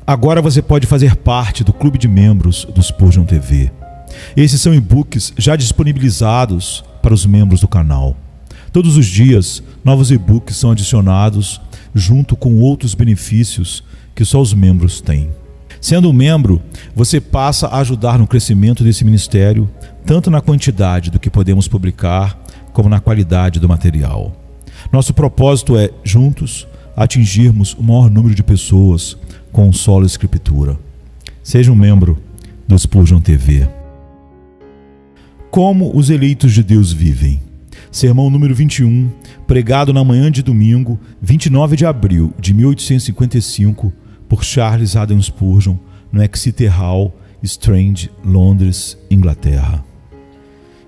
Agora você pode fazer parte do clube de membros do Spurgeon TV. Esses são e-books já disponibilizados para os membros do canal. Todos os dias, novos e-books são adicionados junto com outros benefícios que só os membros têm. Sendo um membro, você passa a ajudar no crescimento desse ministério, tanto na quantidade do que podemos publicar, como na qualidade do material. Nosso propósito é, juntos, atingirmos o maior número de pessoas com o solo Escritura. Seja um membro do Spurgeon TV. Como os eleitos de Deus vivem. Sermão número 21, pregado na manhã de domingo, 29 de abril de 1855, por Charles Haddon Spurgeon, no Exeter Hall, Strand, Londres, Inglaterra.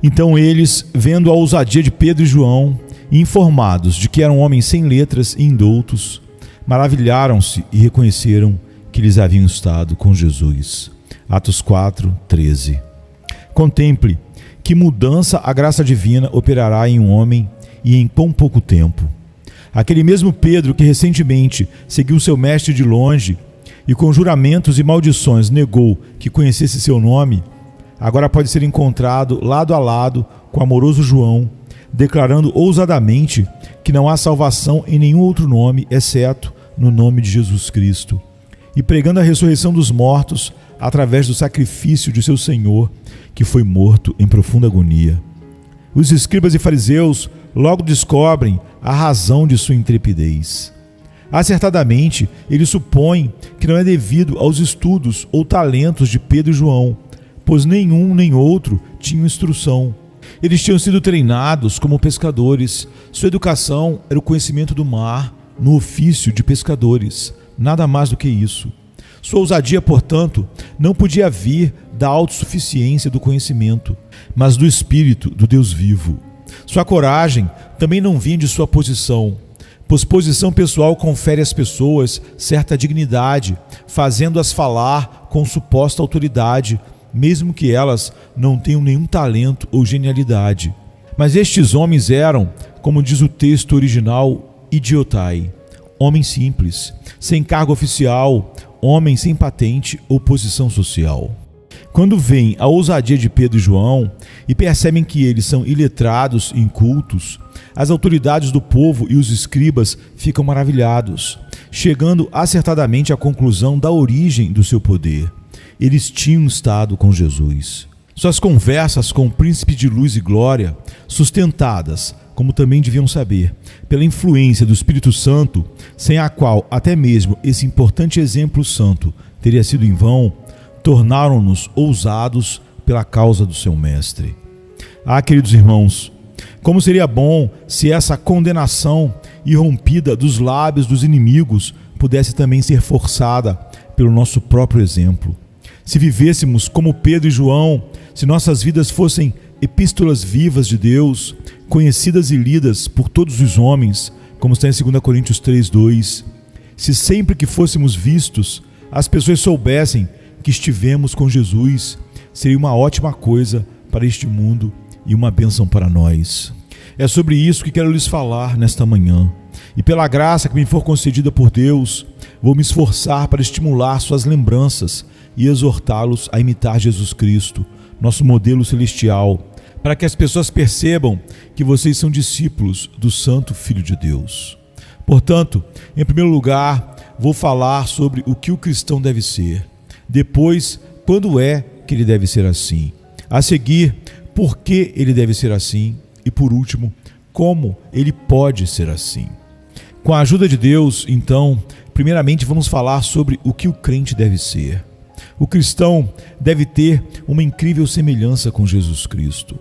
Então eles, vendo a ousadia de Pedro e João, e informados de que eram homens sem letras e indoutos, maravilharam-se e reconheceram que eles haviam estado com Jesus. Atos 4, 13. Contemple que mudança a graça divina operará em um homem e em quão pouco tempo. Aquele mesmo Pedro que recentemente seguiu seu mestre de longe e com juramentos e maldições negou que conhecesse seu nome, agora pode ser encontrado lado a lado com o amoroso João, declarando ousadamente que não há salvação em nenhum outro nome, exceto no nome de Jesus Cristo, e pregando a ressurreição dos mortos através do sacrifício de seu Senhor, que foi morto em profunda agonia. Os escribas e fariseus logo descobrem a razão de sua intrepidez. Acertadamente, eles supõem que não é devido aos estudos ou talentos de Pedro e João, pois nenhum nem outro tinham instrução. Eles tinham sido treinados como pescadores. Sua educação era o conhecimento do mar no ofício de pescadores, nada mais do que isso. Sua ousadia, portanto, não podia vir da autossuficiência do conhecimento, mas do Espírito do Deus vivo. Sua coragem também não vinha de sua posição, pois posição pessoal confere às pessoas certa dignidade, fazendo-as falar com suposta autoridade, mesmo que elas não tenham nenhum talento ou genialidade. Mas estes homens eram, como diz o texto original, idiotai, homens simples, sem cargo oficial, homens sem patente ou posição social. Quando veem a ousadia de Pedro e João e percebem que eles são iletrados e incultos, as autoridades do povo e os escribas ficam maravilhados, chegando acertadamente à conclusão da origem do seu poder. Eles tinham estado com Jesus. Suas conversas com o príncipe de luz e glória, sustentadas, como também deviam saber, pela influência do Espírito Santo, sem a qual até mesmo esse importante exemplo santo teria sido em vão, tornaram-nos ousados pela causa do seu mestre. Ah, queridos irmãos, como seria bom se essa condenação irrompida dos lábios dos inimigos pudesse também ser forçada pelo nosso próprio exemplo. Se vivêssemos como Pedro e João, se nossas vidas fossem epístolas vivas de Deus, conhecidas e lidas por todos os homens, como está em 2 Coríntios 3:2, se sempre que fôssemos vistos, as pessoas soubessem que estivemos com Jesus, seria uma ótima coisa para este mundo e uma bênção para nós. É sobre isso que quero lhes falar nesta manhã. E pela graça que me for concedida por Deus, vou me esforçar para estimular suas lembranças e exortá-los a imitar Jesus Cristo, nosso modelo celestial, para que as pessoas percebam que vocês são discípulos do Santo Filho de Deus. Portanto, em primeiro lugar, vou falar sobre o que o cristão deve ser. Depois, quando é que ele deve ser assim. A seguir, por que ele deve ser assim. E por último, como ele pode ser assim. Com a ajuda de Deus, então, primeiramente vamos falar sobre o que o crente deve ser. O cristão deve ter uma incrível semelhança com Jesus Cristo.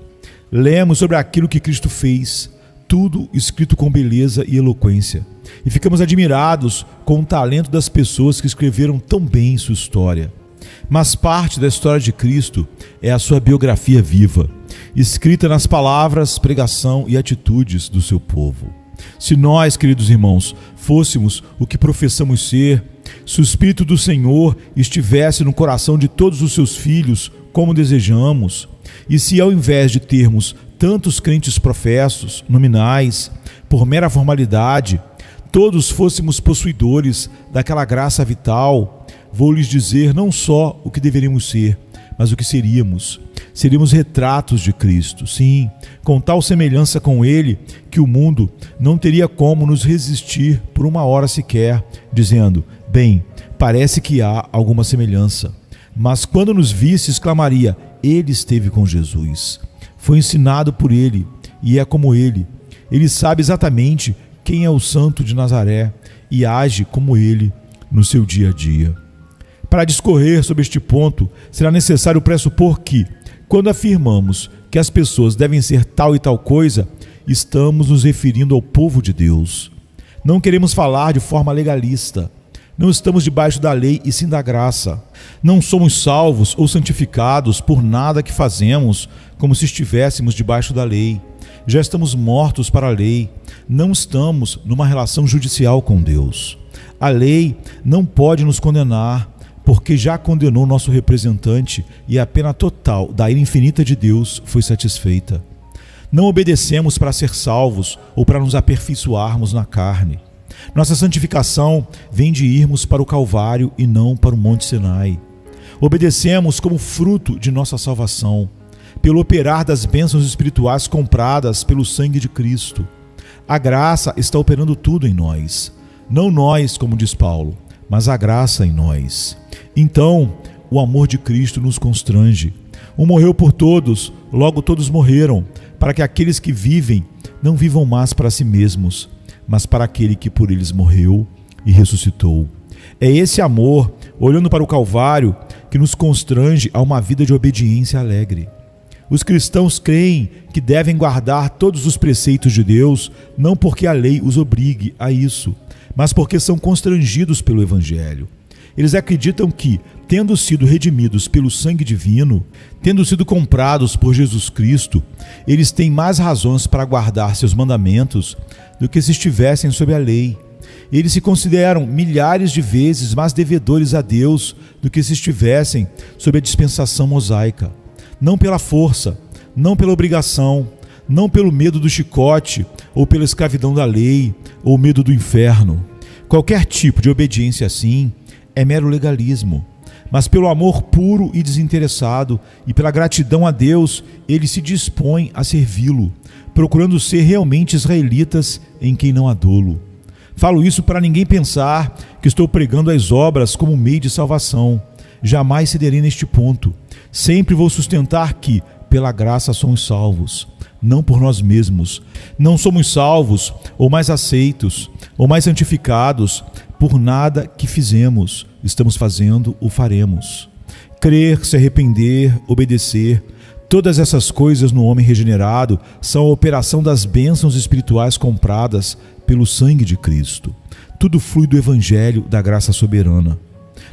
Lemos sobre aquilo que Cristo fez, tudo escrito com beleza e eloquência, e ficamos admirados com o talento das pessoas que escreveram tão bem sua história. Mas parte da história de Cristo é a sua biografia viva, escrita nas palavras, pregação e atitudes do seu povo. Se nós, queridos irmãos, fôssemos o que professamos ser, se o Espírito do Senhor estivesse no coração de todos os seus filhos, como desejamos, e se ao invés de termos tantos crentes professos, nominais, por mera formalidade, todos fôssemos possuidores daquela graça vital, vou lhes dizer não só o que deveríamos ser, mas o que seríamos. Seríamos retratos de Cristo, sim, com tal semelhança com Ele que o mundo não teria como nos resistir por uma hora sequer, dizendo, bem, parece que há alguma semelhança. Mas quando nos visse, exclamaria, Ele esteve com Jesus, foi ensinado por Ele e é como Ele. Ele sabe exatamente quem é o Santo de Nazaré e age como Ele no seu dia a dia. Para discorrer sobre este ponto, será necessário pressupor que, quando afirmamos que as pessoas devem ser tal e tal coisa, estamos nos referindo ao povo de Deus. Não queremos falar de forma legalista. Não estamos debaixo da lei e sim da graça. Não somos salvos ou santificados por nada que fazemos, como se estivéssemos debaixo da lei. Já estamos mortos para a lei. Não estamos numa relação judicial com Deus. A lei não pode nos condenar, porque já condenou nosso representante e a pena total da ira infinita de Deus foi satisfeita. Não obedecemos para ser salvos ou para nos aperfeiçoarmos na carne. Nossa santificação vem de irmos para o Calvário e não para o Monte Sinai. Obedecemos como fruto de nossa salvação, pelo operar das bênçãos espirituais compradas pelo sangue de Cristo. A graça está operando tudo em nós. Não nós, como diz Paulo, mas a graça em nós. Então, o amor de Cristo nos constrange. Um morreu por todos, logo todos morreram, para que aqueles que vivem não vivam mais para si mesmos, mas para aquele que por eles morreu e ressuscitou. É esse amor, olhando para o Calvário, que nos constrange a uma vida de obediência alegre. Os cristãos creem que devem guardar todos os preceitos de Deus, não porque a lei os obrigue a isso, mas porque são constrangidos pelo Evangelho. Eles acreditam que, tendo sido redimidos pelo sangue divino, tendo sido comprados por Jesus Cristo, eles têm mais razões para guardar seus mandamentos do que se estivessem sob a lei. Eles se consideram milhares de vezes mais devedores a Deus do que se estivessem sob a dispensação mosaica. Não pela força, não pela obrigação, não pelo medo do chicote ou pela escravidão da lei ou medo do inferno. Qualquer tipo de obediência assim é mero legalismo, mas pelo amor puro e desinteressado e pela gratidão a Deus, ele se dispõe a servi-lo, procurando ser realmente israelitas em quem não há dolo. Falo isso para ninguém pensar que estou pregando as obras como meio de salvação. Jamais cederei neste ponto. Sempre vou sustentar que, pela graça somos salvos, não por nós mesmos. Não somos salvos, ou mais aceitos, ou mais santificados, por nada que fizemos, estamos fazendo ou faremos. Crer, se arrepender, obedecer, todas essas coisas no homem regenerado são a operação das bênçãos espirituais compradas pelo sangue de Cristo. Tudo flui do Evangelho da graça soberana.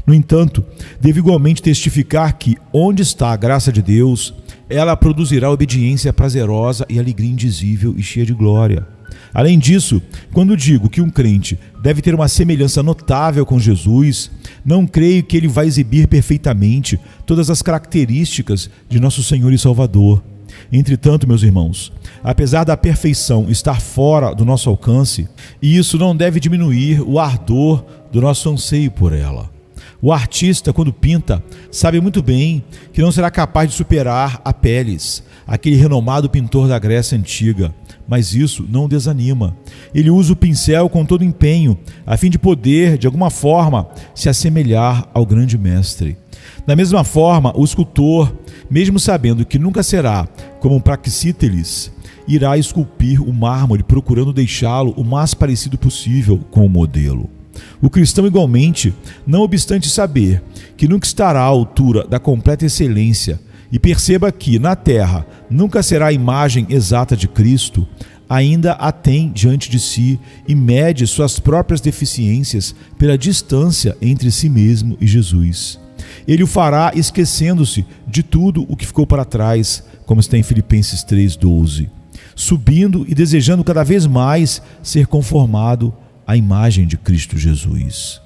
No entanto, devo igualmente testificar que, onde está a graça de Deus, ela produzirá obediência prazerosa e alegria indizível e cheia de glória. Além disso, quando digo que um crente deve ter uma semelhança notável com Jesus, não creio que ele vai exibir perfeitamente todas as características de nosso Senhor e Salvador. Entretanto, meus irmãos, apesar da perfeição estar fora do nosso alcance, isso não deve diminuir o ardor do nosso anseio por ela. O artista, quando pinta, sabe muito bem que não será capaz de superar Apelles, aquele renomado pintor da Grécia Antiga, mas isso não o desanima. Ele usa o pincel com todo empenho, a fim de poder, de alguma forma, se assemelhar ao grande mestre. Da mesma forma, o escultor, mesmo sabendo que nunca será como Praxíteles, irá esculpir o mármore procurando deixá-lo o mais parecido possível com o modelo. O cristão igualmente, não obstante saber que nunca estará à altura da completa excelência e perceba que, na terra, nunca será a imagem exata de Cristo, ainda a tem diante de si e mede suas próprias deficiências pela distância entre si mesmo e Jesus. Ele o fará esquecendo-se de tudo o que ficou para trás, como está em Filipenses 3,12, subindo e desejando cada vez mais ser conformado à imagem de Cristo Jesus.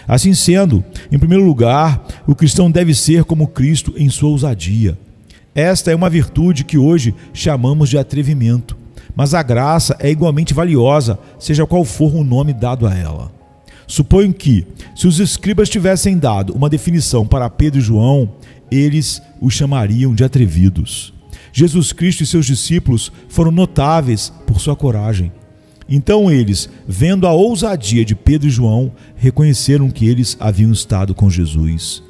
Assim sendo, em primeiro lugar, o cristão deve ser como Cristo em sua ousadia. Esta é uma virtude que hoje chamamos de atrevimento, mas a graça é igualmente valiosa, seja qual for o nome dado a ela. Suponho que, se os escribas tivessem dado uma definição para Pedro e João, eles os chamariam de atrevidos. Jesus Cristo e seus discípulos foram notáveis por sua coragem. Então eles, vendo a ousadia de Pedro e João, reconheceram que eles haviam estado com Jesus.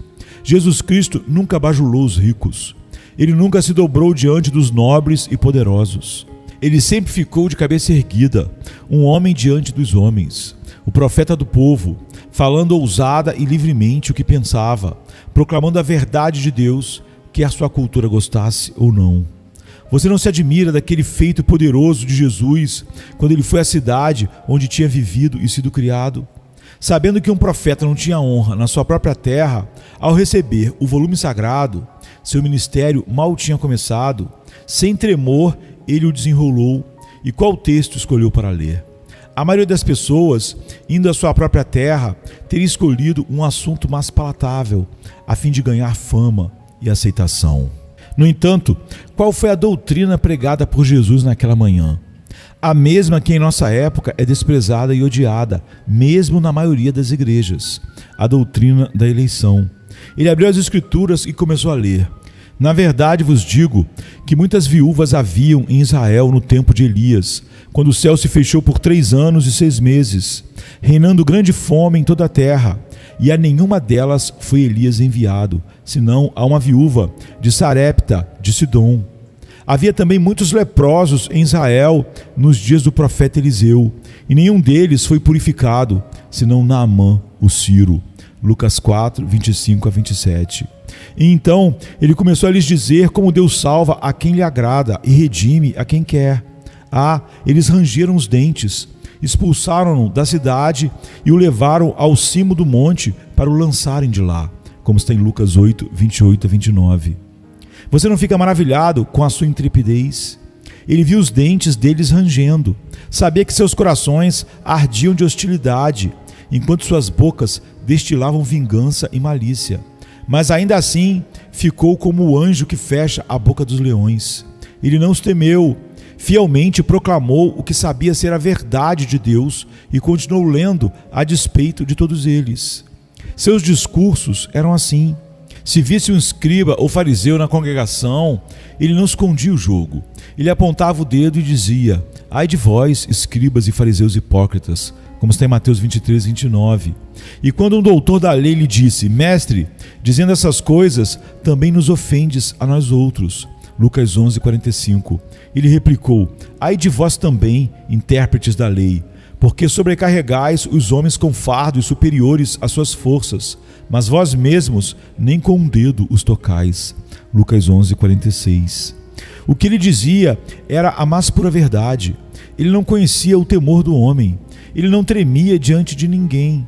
Jesus Cristo nunca bajulou os ricos. Ele nunca se dobrou diante dos nobres e poderosos. Ele sempre ficou de cabeça erguida, um homem diante dos homens, o profeta do povo, falando ousada e livremente o que pensava, proclamando a verdade de Deus, quer a sua cultura gostasse ou não. Você não se admira daquele feito poderoso de Jesus quando ele foi à cidade onde tinha vivido e sido criado? Sabendo que um profeta não tinha honra na sua própria terra, ao receber o volume sagrado, seu ministério mal tinha começado, sem tremor ele o desenrolou. E qual texto escolheu para ler? A maioria das pessoas, indo à sua própria terra, teria escolhido um assunto mais palatável, a fim de ganhar fama e aceitação. No entanto, qual foi a doutrina pregada por Jesus naquela manhã? A mesma que em nossa época é desprezada e odiada, mesmo na maioria das igrejas: a doutrina da eleição. Ele abriu as Escrituras e começou a ler. Na verdade vos digo que muitas viúvas haviam em Israel no tempo de Elias, quando o céu se fechou por 3 anos e 6 meses, reinando grande fome em toda a terra, e a nenhuma delas foi Elias enviado, senão a uma viúva de Sarepta, de Sidom. Havia também muitos leprosos em Israel nos dias do profeta Eliseu, e nenhum deles foi purificado, senão Naamã, o sírio. Lucas 4, 25 a 27. E então ele começou a lhes dizer como Deus salva a quem lhe agrada e redime a quem quer. Eles rangeram os dentes, expulsaram-no da cidade e o levaram ao cimo do monte para o lançarem de lá, como está em Lucas 8, 28 a 29. Você não fica maravilhado com a sua intrepidez? Ele viu os dentes deles rangendo, sabia que seus corações ardiam de hostilidade, enquanto suas bocas destilavam vingança e malícia. Mas ainda assim ficou como o anjo que fecha a boca dos leões. Ele não os temeu, fielmente proclamou o que sabia ser a verdade de Deus e continuou lendo a despeito de todos eles. Seus discursos eram assim. Se visse um escriba ou fariseu na congregação, ele não escondia o jogo. Ele apontava o dedo e dizia: ai de vós, escribas e fariseus hipócritas, como está em Mateus 23, 29. E quando um doutor da lei lhe disse: mestre, dizendo essas coisas, também nos ofendes a nós outros. Lucas 11, 45. Ele replicou: ai de vós também, intérpretes da lei, porque sobrecarregais os homens com fardos superiores às suas forças, mas vós mesmos nem com um dedo os tocais. Lucas 11, 46. O que ele dizia era a mais pura verdade. Ele não conhecia o temor do homem. Ele não tremia diante de ninguém.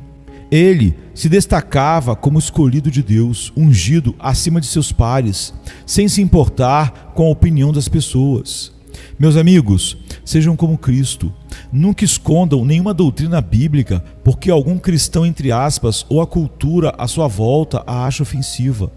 Ele se destacava como escolhido de Deus, ungido acima de seus pares, sem se importar com a opinião das pessoas. Meus amigos, sejam como Cristo. Nunca escondam nenhuma doutrina bíblica porque algum cristão, entre aspas, ou a cultura à sua volta a acha ofensiva.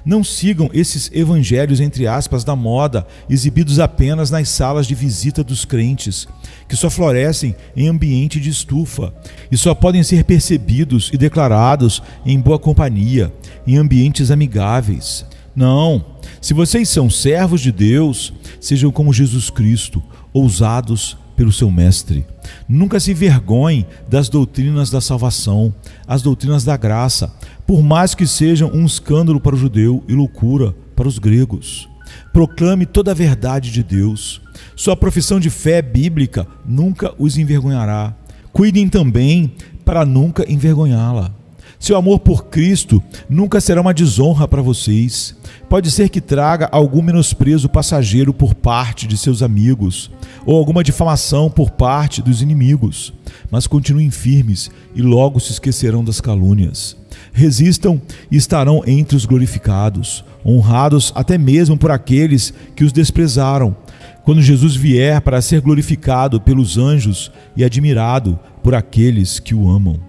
Não sigam esses evangelhos, entre aspas, da moda, exibidos apenas nas salas de visita dos crentes, que só florescem em ambiente de estufa e só podem ser percebidos e declarados em boa companhia, em ambientes amigáveis. Não, se vocês são servos de Deus, sejam como Jesus Cristo, ousados pelo seu mestre. Nunca se envergonhem das doutrinas da salvação, as doutrinas da graça, por mais que sejam um escândalo para o judeu e loucura para os gregos. Proclame toda a verdade de Deus. Sua profissão de fé bíblica nunca os envergonhará. Cuidem também para nunca envergonhá-la. Seu amor por Cristo nunca será uma desonra para vocês. Pode ser que traga algum menosprezo passageiro por parte de seus amigos, ou alguma difamação por parte dos inimigos, mas continuem firmes e logo se esquecerão das calúnias. Resistam e estarão entre os glorificados, honrados até mesmo por aqueles que os desprezaram, quando Jesus vier para ser glorificado pelos anjos e admirado por aqueles que o amam.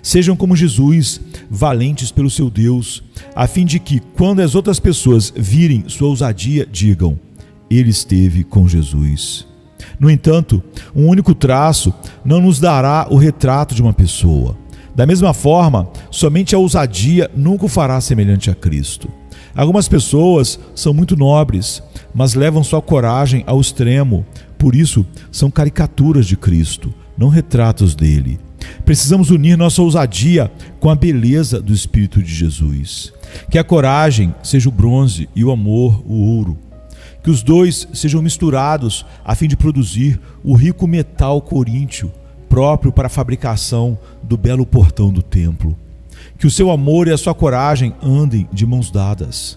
Sejam como Jesus, valentes pelo seu Deus, a fim de que, quando as outras pessoas virem sua ousadia, digam: ele esteve com Jesus. No entanto, um único traço não nos dará o retrato de uma pessoa. Da mesma forma, somente a ousadia nunca o fará semelhante a Cristo. Algumas pessoas são muito nobres, mas levam sua coragem ao extremo. Por isso, são caricaturas de Cristo, não retratos dele. Precisamos unir nossa ousadia com a beleza do Espírito de Jesus. Que a coragem seja o bronze e o amor o ouro. Que os dois sejam misturados a fim de produzir o rico metal coríntio, próprio para a fabricação do belo portão do templo. Que o seu amor e a sua coragem andem de mãos dadas.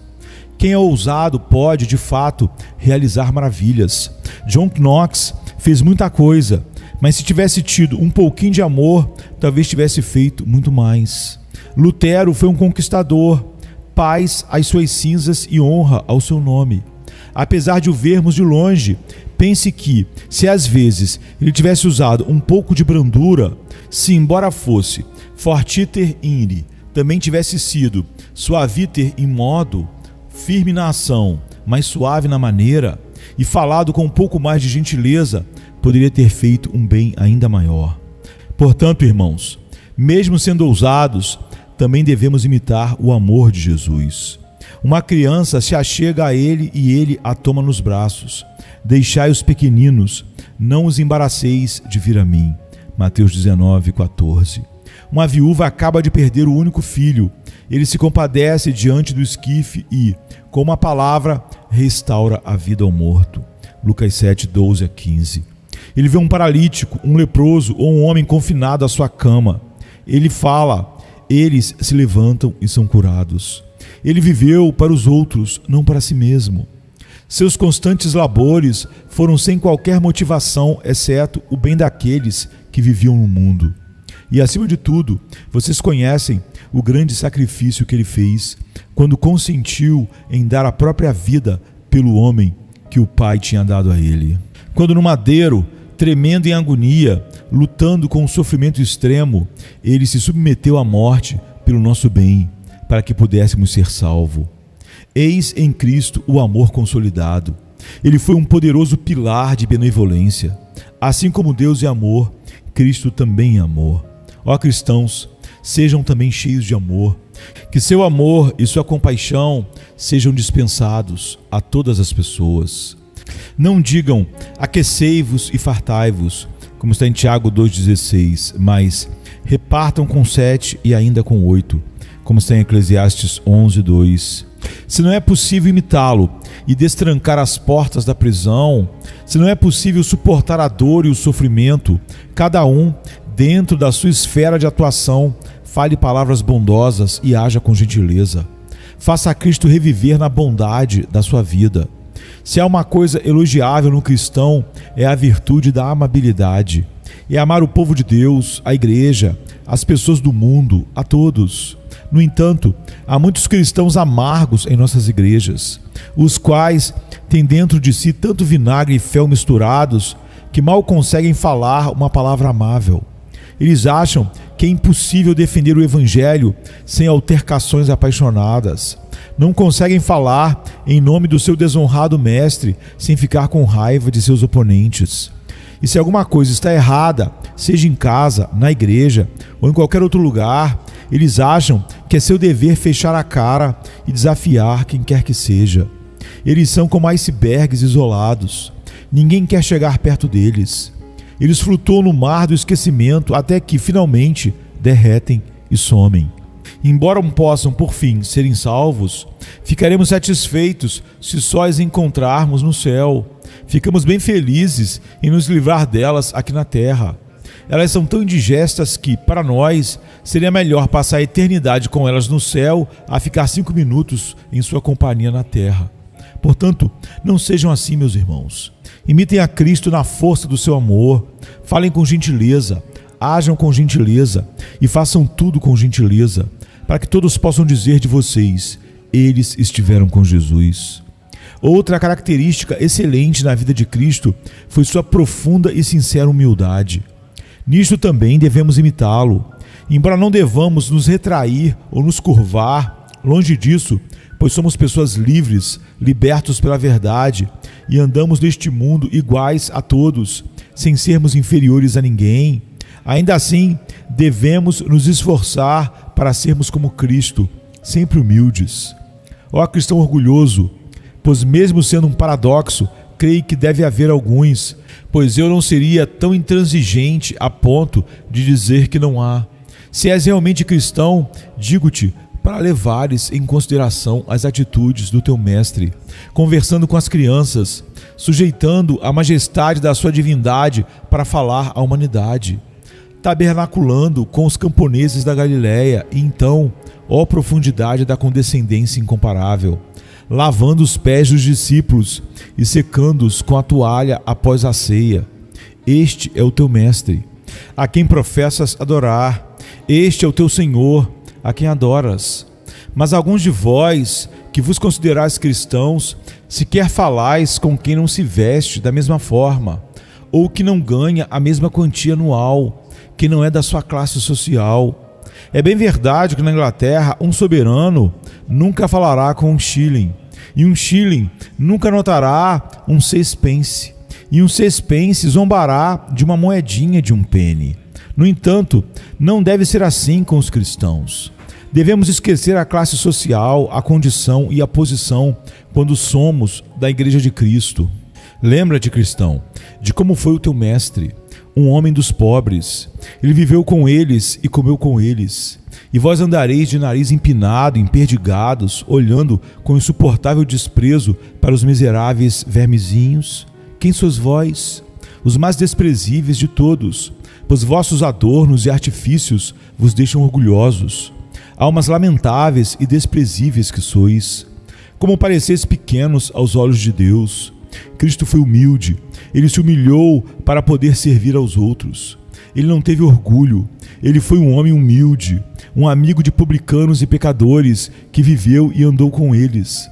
Quem é ousado pode, de fato, realizar maravilhas. John Knox fez muita coisa, mas se tivesse tido um pouquinho de amor, talvez tivesse feito muito mais. Lutero foi um conquistador, paz às suas cinzas e honra ao seu nome. Apesar de o vermos de longe, pense que, se às vezes ele tivesse usado um pouco de brandura, se embora fosse fortiter inde, também tivesse sido suaviter in modo, firme na ação, mas suave na maneira, e falado com um pouco mais de gentileza, poderia ter feito um bem ainda maior. Portanto, irmãos, mesmo sendo ousados, também devemos imitar o amor de Jesus. Uma criança se achega a ele e ele a toma nos braços. Deixai os pequeninos, não os embaraceis de vir a mim. Mateus 19:14. Uma viúva acaba de perder o único filho. Ele se compadece diante do esquife e, com uma palavra, restaura a vida ao morto. Lucas 7:12-15. Ele vê um paralítico, um leproso ou um homem confinado à sua cama. Ele fala, eles se levantam e são curados. Ele viveu para os outros, não para si mesmo. Seus constantes labores foram sem qualquer motivação, exceto o bem daqueles que viviam no mundo. E, acima de tudo, vocês conhecem o grande sacrifício que ele fez quando consentiu em dar a própria vida pelo homem que o Pai tinha dado a ele. Quando no madeiro, tremendo em agonia, lutando com um sofrimento extremo, ele se submeteu à morte pelo nosso bem, para que pudéssemos ser salvos. Eis em Cristo o amor consolidado. Ele foi um poderoso pilar de benevolência. Assim como Deus é amor, Cristo também é amor. Ó cristãos, sejam também cheios de amor. Que seu amor e sua compaixão sejam dispensados a todas as pessoas. Não digam, aquecei-vos e fartai-vos, como está em Tiago 2,16, mas repartam com 7 e ainda com 8, como está em Eclesiastes 11:2. Se não é possível imitá-lo e destrancar as portas da prisão, se não é possível suportar a dor e o sofrimento, cada um, dentro da sua esfera de atuação, fale palavras bondosas e haja com gentileza. Faça a Cristo reviver na bondade da sua vida. Se há uma coisa elogiável no cristão, é a virtude da amabilidade. É amar o povo de Deus, a igreja, as pessoas do mundo, a todos. No entanto, há muitos cristãos amargos em nossas igrejas, os quais têm dentro de si tanto vinagre e fel misturados que mal conseguem falar uma palavra amável. Eles acham que é impossível defender o Evangelho sem altercações apaixonadas. Não conseguem falar em nome do seu desonrado mestre sem ficar com raiva de seus oponentes. E se alguma coisa está errada, seja em casa, na igreja ou em qualquer outro lugar, eles acham que é seu dever fechar a cara e desafiar quem quer que seja. Eles são como icebergs isolados. Ninguém quer chegar perto deles. Eles flutuam no mar do esquecimento até que, finalmente, derretem e somem. Embora possam, por fim, serem salvos, ficaremos satisfeitos se só as encontrarmos no céu. Ficamos bem felizes em nos livrar delas aqui na terra. Elas são tão indigestas que, para nós, seria melhor passar a eternidade com elas no céu a ficar 5 minutos em sua companhia na terra. Portanto, não sejam assim, meus irmãos. Imitem a Cristo na força do seu amor. Falem com gentileza, ajam com gentileza e façam tudo com gentileza, para que todos possam dizer de vocês, eles estiveram com Jesus. Outra característica excelente na vida de Cristo foi sua profunda e sincera humildade. Nisto também devemos imitá-lo. Embora não devamos nos retrair ou nos curvar, longe disso, pois somos pessoas livres, libertos pela verdade, e andamos neste mundo iguais a todos, sem sermos inferiores a ninguém. Ainda assim, devemos nos esforçar para sermos como Cristo, sempre humildes. Ó cristão orgulhoso, pois mesmo sendo um paradoxo, creio que deve haver alguns, pois eu não seria tão intransigente a ponto de dizer que não há. Se és realmente cristão, digo-te, para levares em consideração as atitudes do teu mestre, conversando com as crianças, sujeitando a majestade da sua divindade para falar à humanidade, tabernaculando com os camponeses da Galileia, e então, ó profundidade da condescendência incomparável, lavando os pés dos discípulos e secando-os com a toalha após a ceia. Este é o teu mestre, a quem professas adorar. Este é o teu Senhor, a quem adoras. Mas alguns de vós, que vos considerais cristãos, sequer falais com quem não se veste da mesma forma, ou que não ganha a mesma quantia anual, que não é da sua classe social. É bem verdade que na Inglaterra um soberano nunca falará com um shilling, e um shilling nunca notará um sexpence, e um sexpence zombará de uma moedinha de um penny. No entanto, não deve ser assim com os cristãos. Devemos esquecer a classe social, a condição e a posição quando somos da Igreja de Cristo. Lembra-te, cristão, de como foi o teu mestre, um homem dos pobres. Ele viveu com eles e comeu com eles. E vós andareis de nariz empinado, emperdigados, olhando com insuportável desprezo para os miseráveis vermezinhos? Quem sois vós? Os mais desprezíveis de todos, pois vossos adornos e artifícios vos deixam orgulhosos. Almas lamentáveis e desprezíveis que sois, como pareceis pequenos aos olhos de Deus. Cristo foi humilde, ele se humilhou para poder servir aos outros. Ele não teve orgulho, ele foi um homem humilde, um amigo de publicanos e pecadores que viveu e andou com eles.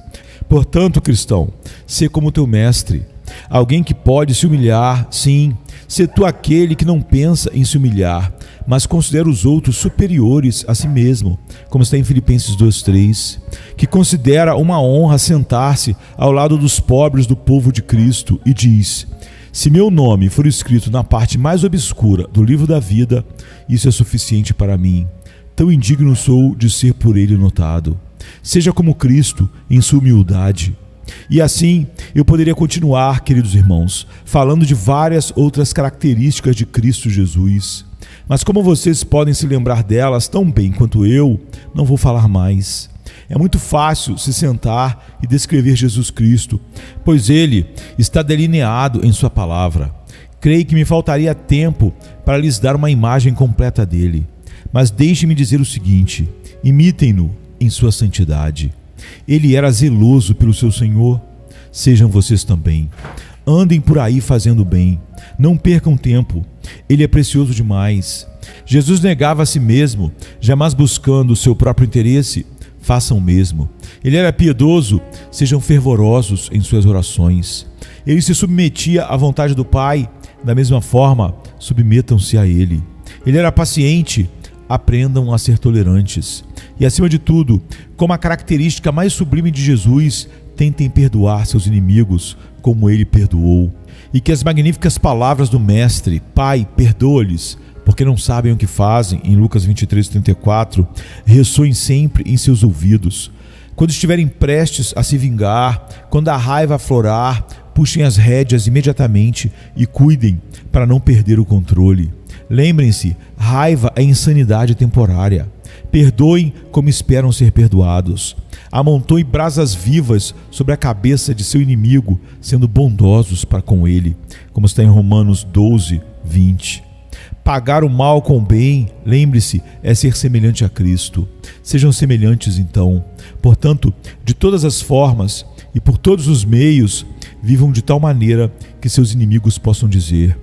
Portanto, cristão, sê como teu mestre, alguém que pode se humilhar, sim. Sê tu aquele que não pensa em se humilhar, mas considera os outros superiores a si mesmo, como está em Filipenses 2:3, que considera uma honra sentar-se ao lado dos pobres do povo de Cristo e diz: se meu nome for escrito na parte mais obscura do livro da vida, isso é suficiente para mim. Tão indigno sou de ser por ele notado. Seja como Cristo em sua humildade. E assim, eu poderia continuar, queridos irmãos, falando de várias outras características de Cristo Jesus. Mas como vocês podem se lembrar delas tão bem quanto eu, não vou falar mais. É muito fácil se sentar e descrever Jesus Cristo, pois ele está delineado em sua palavra. Creio que me faltaria tempo para lhes dar uma imagem completa dele. Mas deixe-me dizer o seguinte: imitem-no em sua santidade. Ele era zeloso pelo seu Senhor. Sejam vocês também. Andem por aí fazendo bem. Não percam tempo. Ele é precioso demais. Jesus negava a si mesmo, jamais buscando o seu próprio interesse. Façam o mesmo. Ele era piedoso. Sejam fervorosos em suas orações. Ele se submetia à vontade do Pai. Da mesma forma, submetam-se a ele. Ele era paciente. Aprendam a ser tolerantes. E acima de tudo, como a característica mais sublime de Jesus, tentem perdoar seus inimigos como ele perdoou. E que as magníficas palavras do Mestre, Pai, perdoa-lhes, porque não sabem o que fazem, em Lucas 23:34, ressoem sempre em seus ouvidos. Quando estiverem prestes a se vingar, quando a raiva aflorar, puxem as rédeas imediatamente e cuidem para não perder o controle. Lembrem-se, raiva é insanidade temporária. Perdoem como esperam ser perdoados. Amontoem brasas vivas sobre a cabeça de seu inimigo, sendo bondosos para com ele, como está em Romanos 12:20. Pagar o mal com o bem, lembre-se, é ser semelhante a Cristo. Sejam semelhantes então. Portanto, de todas as formas e por todos os meios, vivam de tal maneira que seus inimigos possam dizer: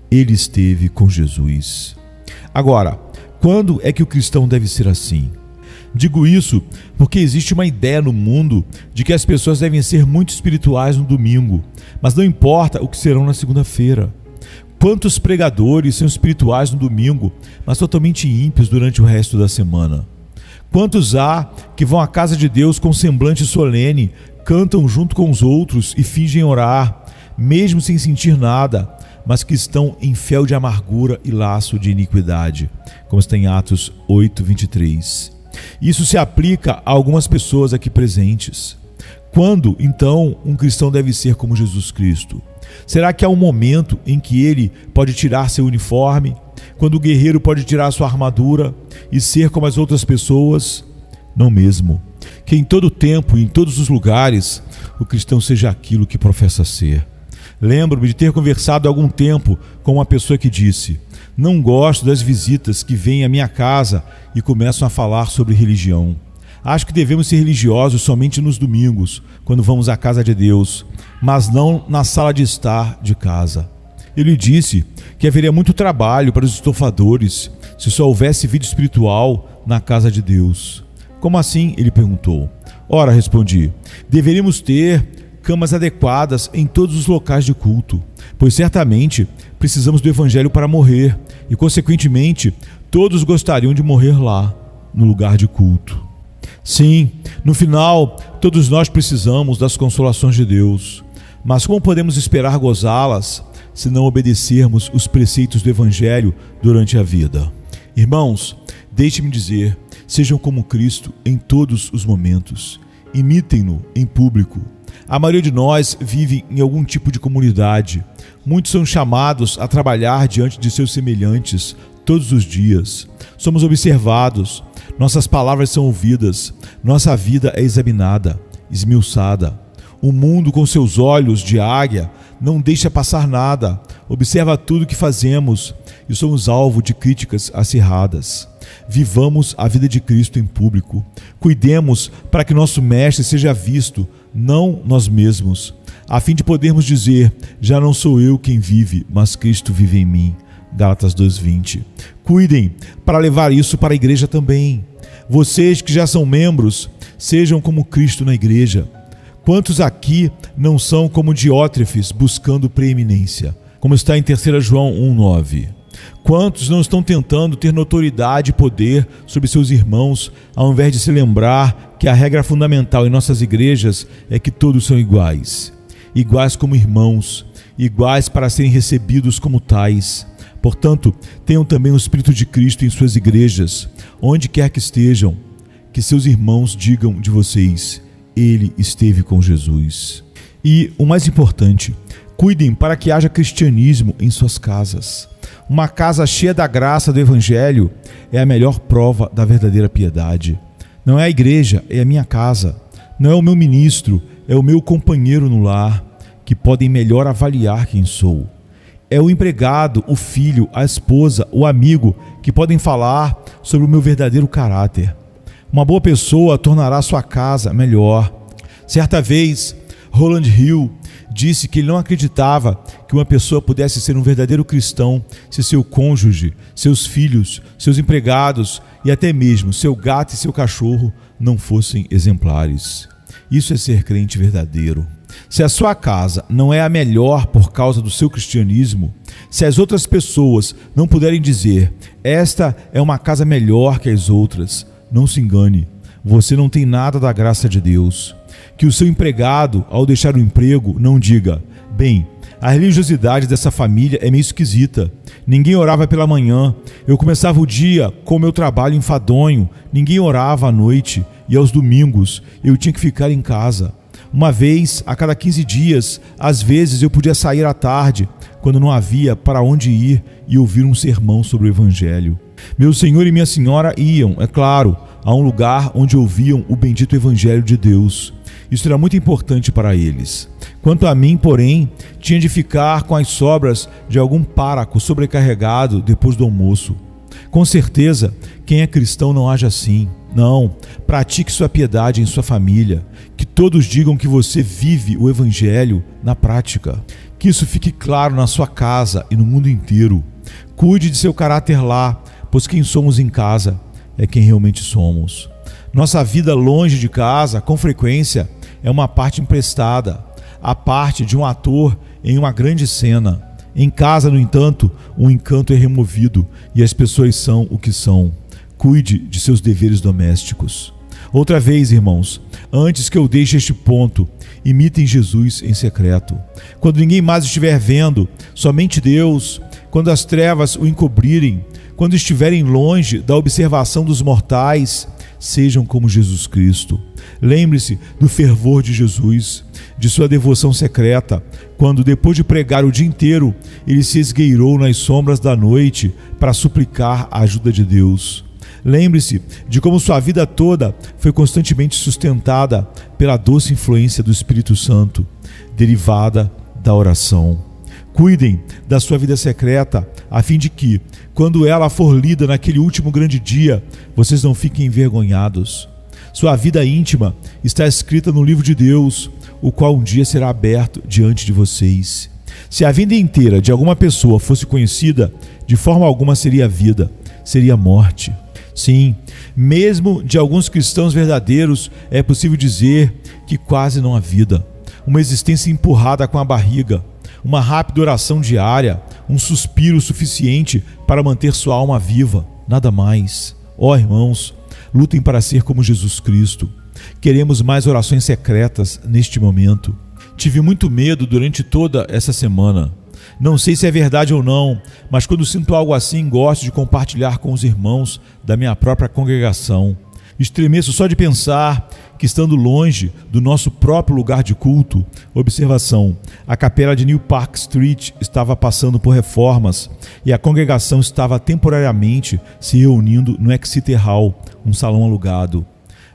ele esteve com Jesus. Agora, quando é que o cristão deve ser assim? Digo isso porque existe uma ideia no mundo de que as pessoas devem ser muito espirituais no domingo, mas não importa o que serão na segunda-feira. Quantos pregadores são espirituais no domingo, mas totalmente ímpios durante o resto da semana? Quantos há que vão à casa de Deus com semblante solene, cantam junto com os outros e fingem orar, mesmo sem sentir nada, mas que estão em fel de amargura e laço de iniquidade, como está em Atos 8:23. Isso se aplica a algumas pessoas aqui presentes. Quando, então, um cristão deve ser como Jesus Cristo? Será que há um momento em que ele pode tirar seu uniforme? Quando o guerreiro pode tirar sua armadura e ser como as outras pessoas? Não mesmo. Que em todo tempo e em todos os lugares o cristão seja aquilo que professa ser. Lembro-me de ter conversado há algum tempo com uma pessoa que disse: não gosto das visitas que vêm à minha casa e começam a falar sobre religião. Acho que devemos ser religiosos somente nos domingos, quando vamos à casa de Deus, mas não na sala de estar de casa. Ele disse que haveria muito trabalho para os estofadores se só houvesse vida espiritual na casa de Deus. Como assim? Ele perguntou. Ora, respondi, deveríamos ter camas adequadas em todos os locais de culto, pois certamente precisamos do Evangelho para morrer e, consequentemente, todos gostariam de morrer lá, no lugar de culto. Sim, no final, todos nós precisamos das consolações de Deus, mas como podemos esperar gozá-las se não obedecermos os preceitos do Evangelho durante a vida? Irmãos, deixe-me dizer, sejam como Cristo em todos os momentos, imitem-no em público. A maioria de nós vive em algum tipo de comunidade. Muitos são chamados a trabalhar diante de seus semelhantes todos os dias. Somos observados, nossas palavras são ouvidas, nossa vida é examinada, esmiuçada. O mundo, com seus olhos de águia, não deixa passar nada, observa tudo que fazemos e somos alvo de críticas acirradas. Vivamos a vida de Cristo em público. Cuidemos para que nosso Mestre seja visto, não nós mesmos, a fim de podermos dizer: já não sou eu quem vive, mas Cristo vive em mim. Gálatas 2:20. Cuidem para levar isso para a igreja também. Vocês que já são membros, sejam como Cristo na igreja. Quantos aqui não são como Diótrefes, buscando preeminência? Como está em 3 João 1:9. Quantos não estão tentando ter notoriedade e poder sobre seus irmãos, ao invés de se lembrar que a regra fundamental em nossas igrejas é que todos são iguais? Iguais como irmãos, iguais para serem recebidos como tais. Portanto, tenham também o Espírito de Cristo em suas igrejas, onde quer que estejam, que seus irmãos digam de vocês: ele esteve com Jesus. E o mais importante, cuidem para que haja cristianismo em suas casas. Uma casa cheia da graça do Evangelho é a melhor prova da verdadeira piedade. Não é a igreja, é a minha casa. Não é o meu ministro, é o meu companheiro no lar, que podem melhor avaliar quem sou. É o empregado, o filho, a esposa, o amigo, que podem falar sobre o meu verdadeiro caráter. Uma boa pessoa tornará sua casa melhor. Certa vez, Roland Hill disse que ele não acreditava que uma pessoa pudesse ser um verdadeiro cristão se seu cônjuge, seus filhos, seus empregados e até mesmo seu gato e seu cachorro não fossem exemplares. Isso é ser crente verdadeiro. Se a sua casa não é a melhor por causa do seu cristianismo, se as outras pessoas não puderem dizer: esta é uma casa melhor que as outras, não se engane, você não tem nada da graça de Deus. Que o seu empregado, ao deixar o emprego, não diga: bem, a religiosidade dessa família é meio esquisita. Ninguém orava pela manhã, eu começava o dia com o meu trabalho enfadonho, ninguém orava à noite e aos domingos eu tinha que ficar em casa. Uma vez a cada 15 dias, às vezes eu podia sair à tarde, quando não havia para onde ir, e ouvir um sermão sobre o Evangelho. Meu senhor e minha senhora iam, é claro, a um lugar onde ouviam o bendito Evangelho de Deus. Isso era muito importante para eles. Quanto a mim, porém, tinha de ficar com as sobras de algum pároco sobrecarregado depois do almoço. Com certeza, quem é cristão não age assim. Não, pratique sua piedade em sua família. Que todos digam que você vive o Evangelho na prática. Que isso fique claro na sua casa e no mundo inteiro. Cuide de seu caráter lá, pois quem somos em casa é quem realmente somos. Nossa vida longe de casa, com frequência, é uma parte emprestada, a parte de um ator em uma grande cena. Em casa, no entanto, o encanto é removido e as pessoas são o que são. cuide de seus deveres domésticos. Outra vez, irmãos, antes que eu deixe este ponto, imitem Jesus em secreto. Quando ninguém mais estiver vendo, somente Deus, quando as trevas o encobrirem, quando estiverem longe da observação dos mortais, sejam como Jesus Cristo. Lembre-se do fervor de Jesus, de sua devoção secreta, quando, depois de pregar o dia inteiro, ele se esgueirou nas sombras da noite para suplicar a ajuda de Deus. Lembre-se de como sua vida toda foi constantemente sustentada pela doce influência do Espírito Santo, derivada da oração. Cuidem da sua vida secreta, a fim de que, quando ela for lida naquele último grande dia, vocês não fiquem envergonhados. Sua vida íntima está escrita no livro de Deus, o qual um dia será aberto diante de vocês. Se a vida inteira de alguma pessoa fosse conhecida, de forma alguma seria vida, seria morte. Sim, mesmo de alguns cristãos verdadeiros, é possível dizer que quase não há vida. Uma existência empurrada com a barriga, uma rápida oração diária, um suspiro suficiente para manter sua alma viva, nada mais. Ó irmãos, lutem para ser como Jesus Cristo. Queremos mais orações secretas neste momento. Tive muito medo durante toda essa semana. Não sei se é verdade ou não, mas quando sinto algo assim, gosto de compartilhar com os irmãos da minha própria congregação. Estremeço só de pensar que, estando longe do nosso próprio lugar de culto, observação, a capela de New Park Street estava passando por reformas e a congregação estava temporariamente se reunindo no Exeter Hall, um salão alugado.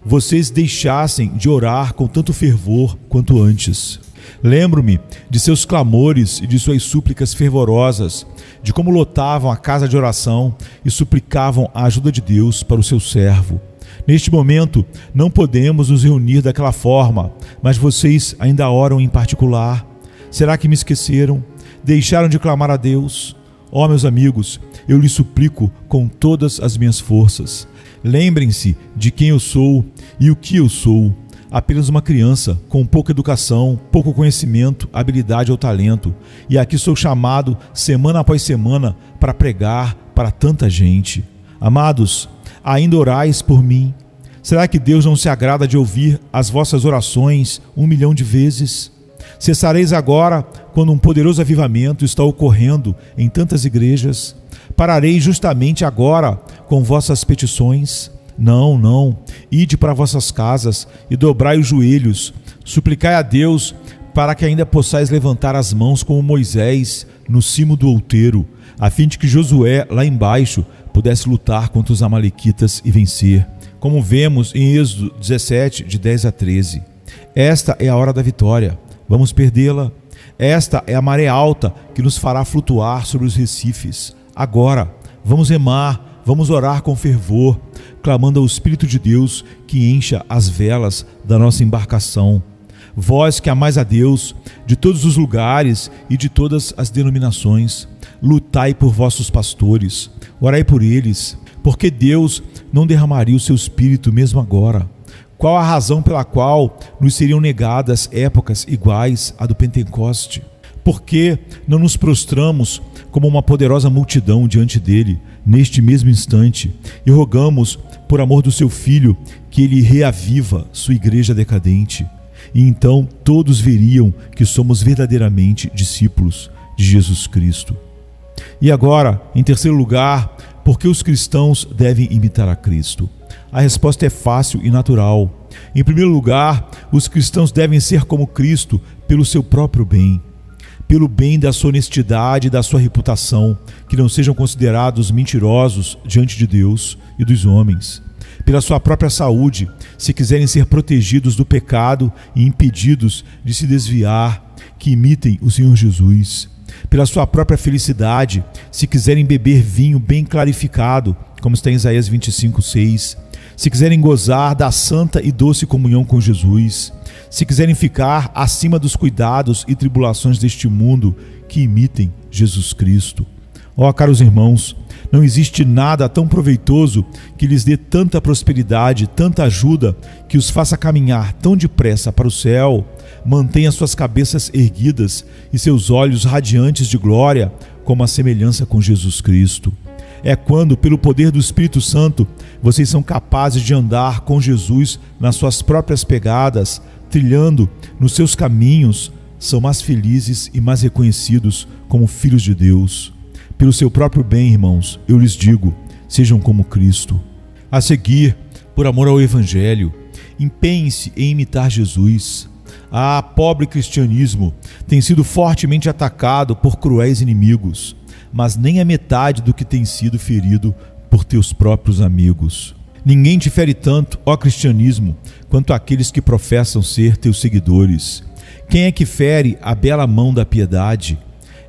Vocês deixassem de orar com tanto fervor quanto antes. Lembro-me de seus clamores e de suas súplicas fervorosas, de como lotavam a casa de oração e suplicavam a ajuda de Deus para o seu servo. Neste momento, não podemos nos reunir daquela forma, mas vocês ainda oram em particular. Será que me esqueceram? Deixaram de clamar a Deus? Ó, meus amigos, eu lhes suplico com todas as minhas forças. Lembrem-se de quem eu sou e o que eu sou. Apenas uma criança com pouca educação, pouco conhecimento, habilidade ou talento. E aqui sou chamado semana após semana para pregar para tanta gente. Amados, ainda orais por mim? Será que Deus não se agrada de ouvir as vossas orações 1 milhão de vezes? Cessareis agora quando um poderoso avivamento está ocorrendo em tantas igrejas? Parareis justamente agora com vossas petições? Não, ide para vossas casas e dobrai os joelhos, suplicai a Deus para que ainda possais levantar as mãos como Moisés no cimo do outeiro, a fim de que Josué lá embaixo pudesse lutar contra os amalequitas e vencer, como vemos em Êxodo 17, de 10 a 13. Esta é a hora da vitória, vamos perdê-la? Esta é a maré alta que nos fará flutuar sobre os recifes. Agora, vamos remar, vamos orar com fervor, clamando ao Espírito de Deus que encha as velas da nossa embarcação. Vós que amais a Deus, de todos os lugares e de todas as denominações, lutai por vossos pastores, orai por eles, porque Deus não derramaria o seu Espírito mesmo agora. Qual a razão pela qual nos seriam negadas épocas iguais à do Pentecoste? Por que não nos prostramos como uma poderosa multidão diante dele, neste mesmo instante, e rogamos, por amor do seu Filho, que ele reaviva sua igreja decadente? E então todos veriam que somos verdadeiramente discípulos de Jesus Cristo. E agora, em terceiro lugar, por que os cristãos devem imitar a Cristo? A resposta é fácil e natural. Em primeiro lugar, os cristãos devem ser como Cristo pelo seu próprio bem, pelo bem da sua honestidade e da sua reputação, que não sejam considerados mentirosos diante de Deus e dos homens, pela sua própria saúde, se quiserem ser protegidos do pecado e impedidos de se desviar, que imitem o Senhor Jesus, pela sua própria felicidade, se quiserem beber vinho bem clarificado, como está em Isaías 25:6, se quiserem gozar da santa e doce comunhão com Jesus, se quiserem ficar acima dos cuidados e tribulações deste mundo, que imitem Jesus Cristo. Ó, caros irmãos, não existe nada tão proveitoso que lhes dê tanta prosperidade, tanta ajuda, que os faça caminhar tão depressa para o céu, mantenha suas cabeças erguidas e seus olhos radiantes de glória, como a semelhança com Jesus Cristo. É quando, pelo poder do Espírito Santo, vocês são capazes de andar com Jesus nas suas próprias pegadas, trilhando nos seus caminhos, são mais felizes e mais reconhecidos como filhos de Deus. Pelo seu próprio bem, irmãos, eu lhes digo, sejam como Cristo. A seguir, por amor ao Evangelho, empenhem-se em imitar Jesus. Pobre cristianismo tem sido fortemente atacado por cruéis inimigos, mas nem a metade do que tem sido ferido por teus próprios amigos. Ninguém te fere tanto, ó cristianismo, quanto aqueles que professam ser teus seguidores. Quem é que fere a bela mão da piedade?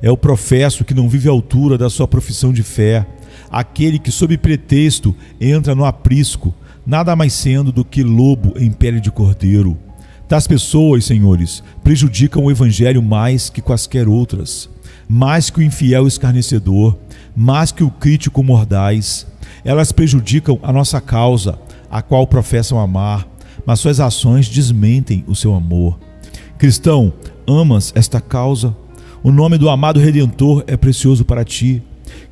É o professo que não vive à altura da sua profissão de fé, aquele que sob pretexto entra no aprisco, nada mais sendo do que lobo em pele de cordeiro. Tais pessoas, senhores, prejudicam o Evangelho mais que quaisquer outras, mais que o infiel escarnecedor, mais que o crítico mordaz. Elas prejudicam a nossa causa, a qual professam amar, mas suas ações desmentem o seu amor. Cristão, amas esta causa? O nome do amado Redentor é precioso para ti.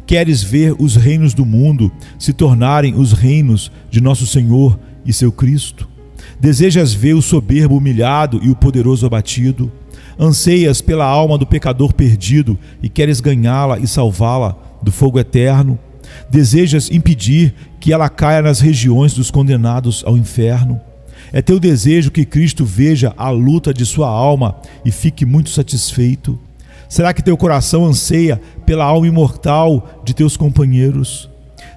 Queres ver os reinos do mundo se tornarem os reinos de nosso Senhor e seu Cristo? Desejas ver o soberbo humilhado e o poderoso abatido? Anseias pela alma do pecador perdido e queres ganhá-la e salvá-la do fogo eterno? Desejas impedir que ela caia nas regiões dos condenados ao inferno? É teu desejo que Cristo veja a luta de sua alma e fique muito satisfeito? Será que teu coração anseia pela alma imortal de teus companheiros?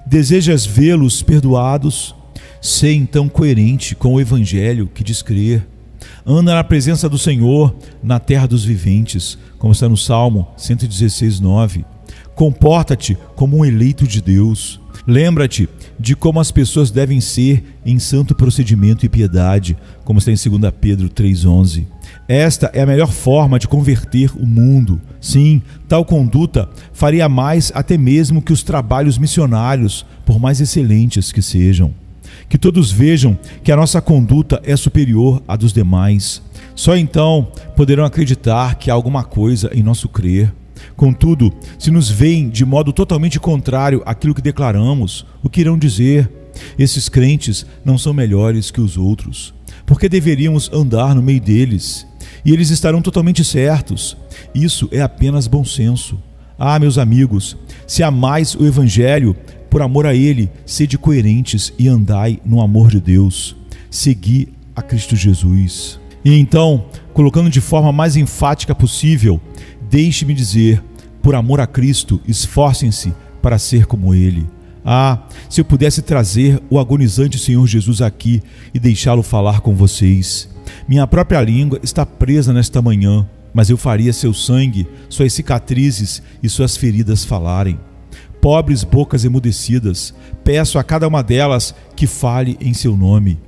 Desejas vê-los perdoados? Sê então coerente com o Evangelho que diz crer. Anda na presença do Senhor, na terra dos viventes, como está no Salmo 116:9. Comporta-te como um eleito de Deus. Lembra-te de como as pessoas devem ser em santo procedimento e piedade, como está em 2 Pedro 3:11. Esta é a melhor forma de converter o mundo. Sim, tal conduta faria mais até mesmo que os trabalhos missionários, por mais excelentes que sejam. Que todos vejam que a nossa conduta é superior à dos demais. Só então poderão acreditar que há alguma coisa em nosso crer. Contudo, se nos veem de modo totalmente contrário àquilo que declaramos, o que irão dizer? Esses crentes não são melhores que os outros. Por que deveríamos andar no meio deles? E eles estarão totalmente certos. Isso é apenas bom senso. Meus amigos, se amais o Evangelho, por amor a ele, sede coerentes e andai no amor de Deus. Segui a Cristo Jesus. E então, colocando de forma mais enfática possível, deixe-me dizer, por amor a Cristo, esforcem-se para ser como Ele. Se eu pudesse trazer o agonizante Senhor Jesus aqui e deixá-lo falar com vocês. Minha própria língua está presa nesta manhã, mas eu faria seu sangue, suas cicatrizes e suas feridas falarem. Pobres bocas emudecidas, peço a cada uma delas que fale em seu nome.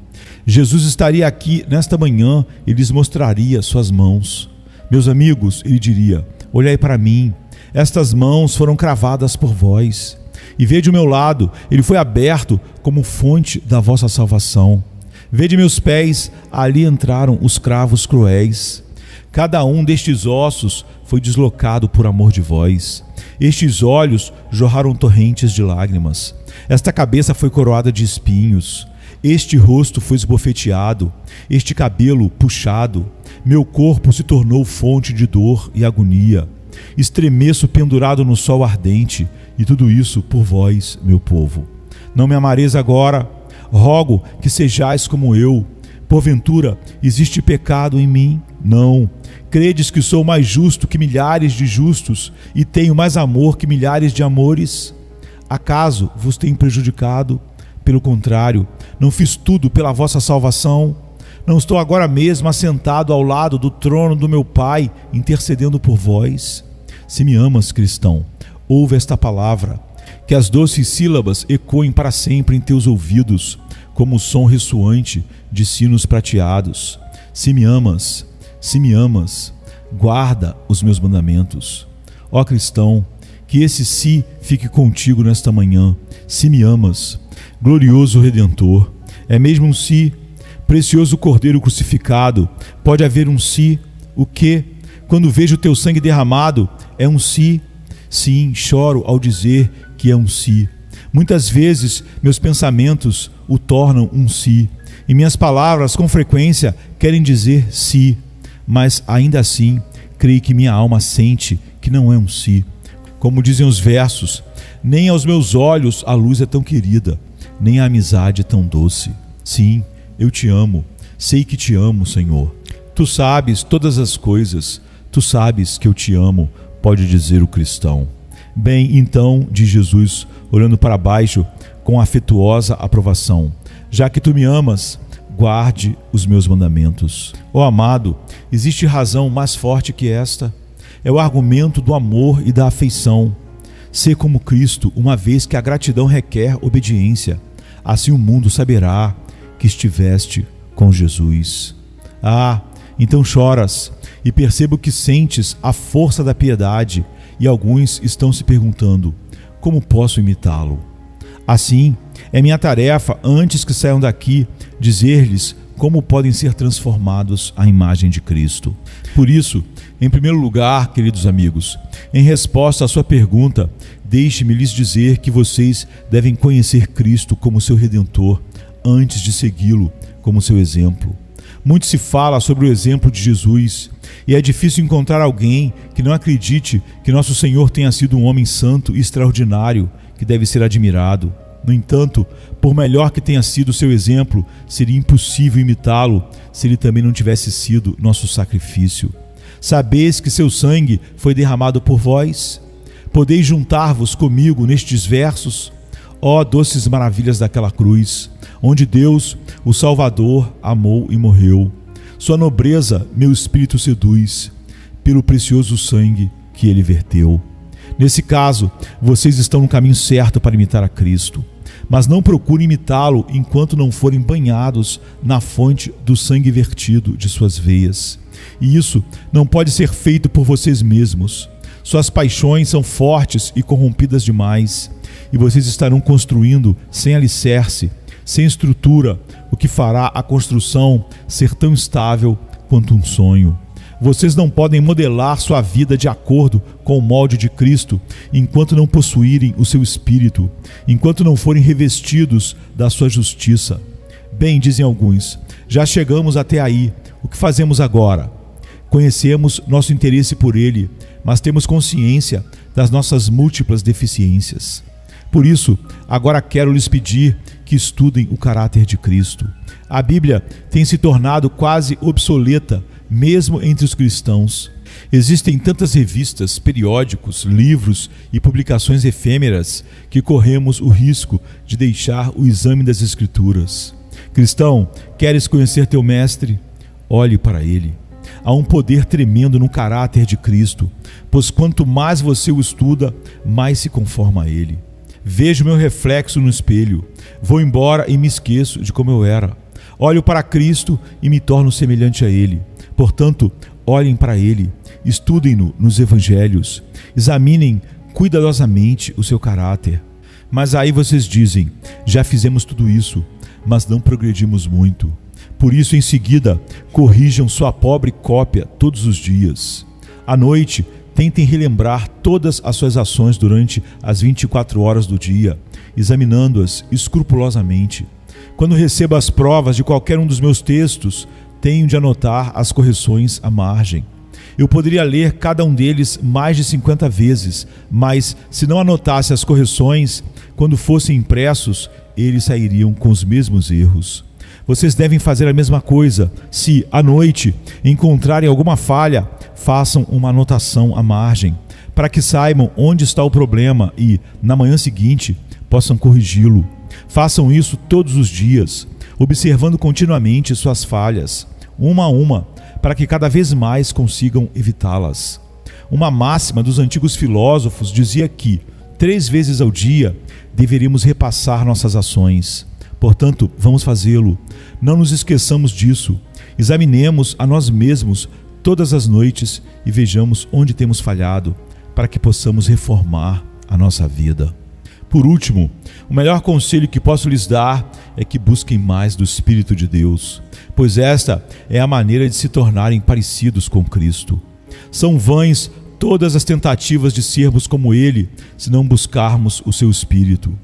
Jesus estaria aqui nesta manhã e lhes mostraria suas mãos. Meus amigos, ele diria, olhai para mim, estas mãos foram cravadas por vós. E vede o meu lado, ele foi aberto como fonte da vossa salvação. Vede meus pés, ali entraram os cravos cruéis. Cada um destes ossos foi deslocado por amor de vós. Estes olhos jorraram torrentes de lágrimas. Esta cabeça foi coroada de espinhos. Este rosto foi esbofeteado. Este cabelo puxado. Meu corpo se tornou fonte de dor e agonia. Estremeço pendurado no sol ardente, e tudo isso por vós, meu povo. Não me amareis agora, rogo que sejais como eu. Porventura, existe pecado em mim? Não. Credes que sou mais justo que milhares de justos e tenho mais amor que milhares de amores? Acaso vos tenho prejudicado? Pelo contrário, não fiz tudo pela vossa salvação? Não estou agora mesmo assentado ao lado do trono do meu Pai, intercedendo por vós? Se me amas, cristão, ouve esta palavra, que as doces sílabas ecoem para sempre em teus ouvidos, como o som ressoante de sinos prateados. Se me amas, guarda os meus mandamentos. Ó cristão, que esse si fique contigo nesta manhã. Se me amas, glorioso Redentor, é mesmo um si, precioso Cordeiro crucificado. Pode haver um si, o quê? Quando vejo o teu sangue derramado, é um si. Sim, choro ao dizer que é um si. Muitas vezes meus pensamentos o tornam um si, e minhas palavras com frequência querem dizer si, mas ainda assim creio que minha alma sente que não é um si. Como dizem os versos, nem aos meus olhos a luz é tão querida, nem a amizade é tão doce. Sim, eu te amo, sei que te amo, Senhor. Tu sabes todas as coisas, tu sabes que eu te amo, pode dizer o cristão. Bem, então, diz Jesus, olhando para baixo com afetuosa aprovação, já que tu me amas, guarde os meus mandamentos. Ó amado, existe razão mais forte que esta? É o argumento do amor e da afeição. Ser como Cristo, uma vez que a gratidão requer obediência. Assim o mundo saberá que estiveste com Jesus. Ah, então choras e percebo que sentes a força da piedade, e alguns estão se perguntando: como posso imitá-lo? Assim, é minha tarefa, antes que saiam daqui, dizer-lhes como podem ser transformados à imagem de Cristo. Por isso, em primeiro lugar, queridos amigos, em resposta à sua pergunta, deixe-me lhes dizer que vocês devem conhecer Cristo como seu Redentor antes de segui-lo como seu exemplo. Muito se fala sobre o exemplo de Jesus, e é difícil encontrar alguém que não acredite que nosso Senhor tenha sido um homem santo e extraordinário, que deve ser admirado. No entanto, por melhor que tenha sido o seu exemplo, seria impossível imitá-lo se ele também não tivesse sido nosso sacrifício. Sabeis que seu sangue foi derramado por vós? Podeis juntar-vos comigo nestes versos? Ó doces maravilhas daquela cruz, onde Deus, o Salvador, amou e morreu. Sua nobreza meu espírito seduz, pelo precioso sangue que ele verteu. Nesse caso, vocês estão no caminho certo para imitar a Cristo, mas não procurem imitá-lo enquanto não forem banhados na fonte do sangue vertido de suas veias. E isso não pode ser feito por vocês mesmos. Suas paixões são fortes e corrompidas demais, e vocês estarão construindo sem alicerce, sem estrutura, o que fará a construção ser tão estável quanto um sonho. Vocês não podem modelar sua vida de acordo com o molde de Cristo enquanto não possuírem o seu espírito, enquanto não forem revestidos da sua justiça. Bem, dizem alguns, já chegamos até aí, o que fazemos agora? Conhecemos nosso interesse por ele, mas temos consciência das nossas múltiplas deficiências. Por isso, agora quero lhes pedir que estudem o caráter de Cristo. A Bíblia tem se tornado quase obsoleta, mesmo entre os cristãos. Existem tantas revistas, periódicos, livros e publicações efêmeras que corremos o risco de deixar o exame das Escrituras. Cristão, queres conhecer teu mestre? Olhe para ele. Há um poder tremendo no caráter de Cristo, pois quanto mais você o estuda, mais se conforma a ele. Vejo meu reflexo no espelho, vou embora e me esqueço de como eu era. Olho para Cristo e me torno semelhante a ele. Portanto, olhem para ele, estudem-no nos evangelhos, examinem cuidadosamente o seu caráter. Mas aí vocês dizem, já fizemos tudo isso, mas não progredimos muito. Por isso, em seguida, corrijam sua pobre cópia todos os dias. À noite, tentem relembrar todas as suas ações durante as 24 horas do dia, examinando-as escrupulosamente. Quando recebo as provas de qualquer um dos meus textos, tenho de anotar as correções à margem. Eu poderia ler cada um deles mais de 50 vezes, mas se não anotasse as correções, quando fossem impressos, eles sairiam com os mesmos erros. Vocês devem fazer a mesma coisa. Se, à noite, encontrarem alguma falha, façam uma anotação à margem, para que saibam onde está o problema e, na manhã seguinte, possam corrigi-lo. Façam isso todos os dias, observando continuamente suas falhas, uma a uma, para que cada vez mais consigam evitá-las. Uma máxima dos antigos filósofos dizia que, 3 vezes ao dia, deveríamos repassar nossas ações. Portanto, vamos fazê-lo. Não nos esqueçamos disso. Examinemos a nós mesmos todas as noites e vejamos onde temos falhado, para que possamos reformar a nossa vida. Por último, o melhor conselho que posso lhes dar é que busquem mais do Espírito de Deus, pois esta é a maneira de se tornarem parecidos com Cristo. São vãs todas as tentativas de sermos como Ele, se não buscarmos o seu Espírito.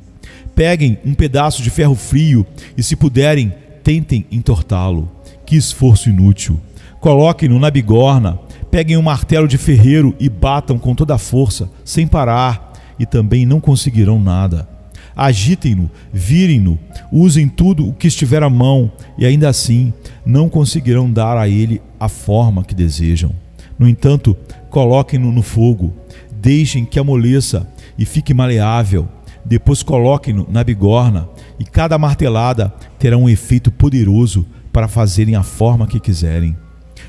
Peguem um pedaço de ferro frio e, se puderem, tentem entortá-lo. Que esforço inútil! Coloquem-no na bigorna, peguem um martelo de ferreiro e batam com toda a força, sem parar, e também não conseguirão nada. Agitem-no, virem-no, usem tudo o que estiver à mão, e ainda assim não conseguirão dar a ele a forma que desejam. No entanto, coloquem-no no fogo, deixem que amoleça e fique maleável. Depois coloquem-no na bigorna, e cada martelada terá um efeito poderoso para fazerem a forma que quiserem.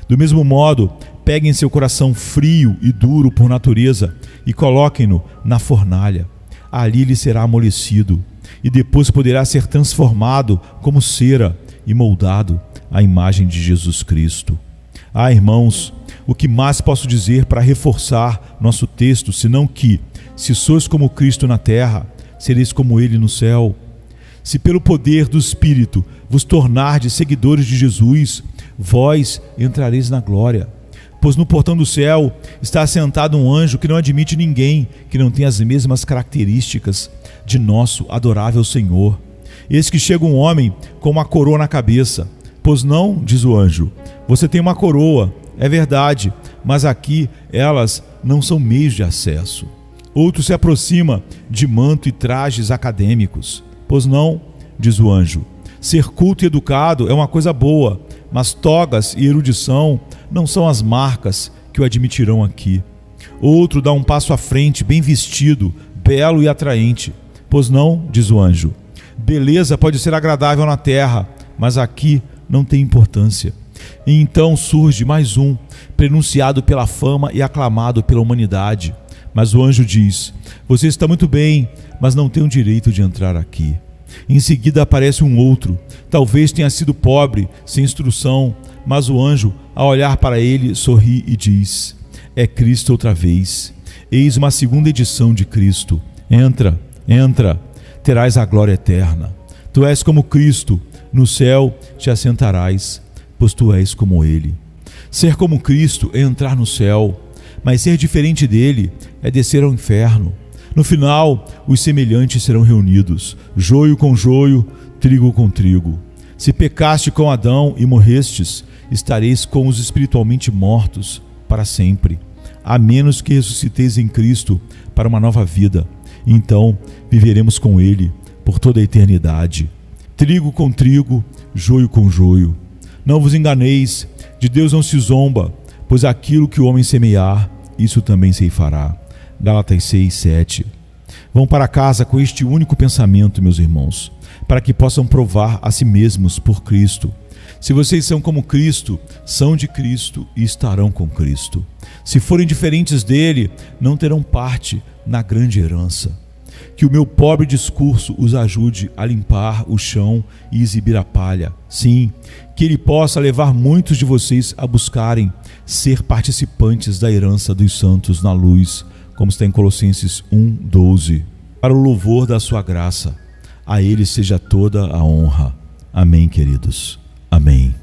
Do mesmo modo, peguem seu coração frio e duro por natureza e coloquem-no na fornalha. Ali ele será amolecido e depois poderá ser transformado como cera e moldado à imagem de Jesus Cristo. Irmãos, o que mais posso dizer para reforçar nosso texto, senão que, se sois como Cristo na terra, sereis como Ele no céu? Se pelo poder do Espírito vos tornardes seguidores de Jesus, vós entrareis na glória. Pois no portão do céu está assentado um anjo que não admite ninguém que não tenha as mesmas características de nosso adorável Senhor. Eis que chega um homem com uma coroa na cabeça. Pois não, diz o anjo, você tem uma coroa, é verdade, mas aqui elas não são meios de acesso. Outro se aproxima de manto e trajes acadêmicos. Pois não, diz o anjo, ser culto e educado é uma coisa boa, mas togas e erudição não são as marcas que o admitirão aqui. Outro dá um passo à frente, bem vestido, belo e atraente. Pois não, diz o anjo, beleza pode ser agradável na terra, mas aqui não tem importância. E então surge mais um, prenunciado pela fama e aclamado pela humanidade. Mas o anjo diz, você está muito bem, mas não tem o direito de entrar aqui. Em seguida aparece um outro, talvez tenha sido pobre, sem instrução, mas o anjo, ao olhar para ele, sorri e diz, é Cristo outra vez. Eis uma segunda edição de Cristo. Entra, entra, terás a glória eterna. Tu és como Cristo, no céu te assentarás, pois tu és como Ele. Ser como Cristo é entrar no céu, mas ser diferente dele é descer ao inferno. No final, os semelhantes serão reunidos, joio com joio, trigo com trigo. Se pecaste com Adão e morrestes, estareis com os espiritualmente mortos para sempre, a menos que ressusciteis em Cristo para uma nova vida. Então viveremos com Ele por toda a eternidade. Trigo com trigo, joio com joio. Não vos enganeis, de Deus não se zomba, pois aquilo que o homem semear, isso também ceifará. Gálatas 6, 7. Vão para casa com este único pensamento, meus irmãos, para que possam provar a si mesmos por Cristo. Se vocês são como Cristo, são de Cristo e estarão com Cristo. Se forem diferentes dele, não terão parte na grande herança. Que o meu pobre discurso os ajude a limpar o chão e exibir a palha. Sim, que ele possa levar muitos de vocês a buscarem ser participantes da herança dos santos na luz, como está em Colossenses 1:12, para o louvor da sua graça. A ele seja toda a honra. Amém, queridos. Amém.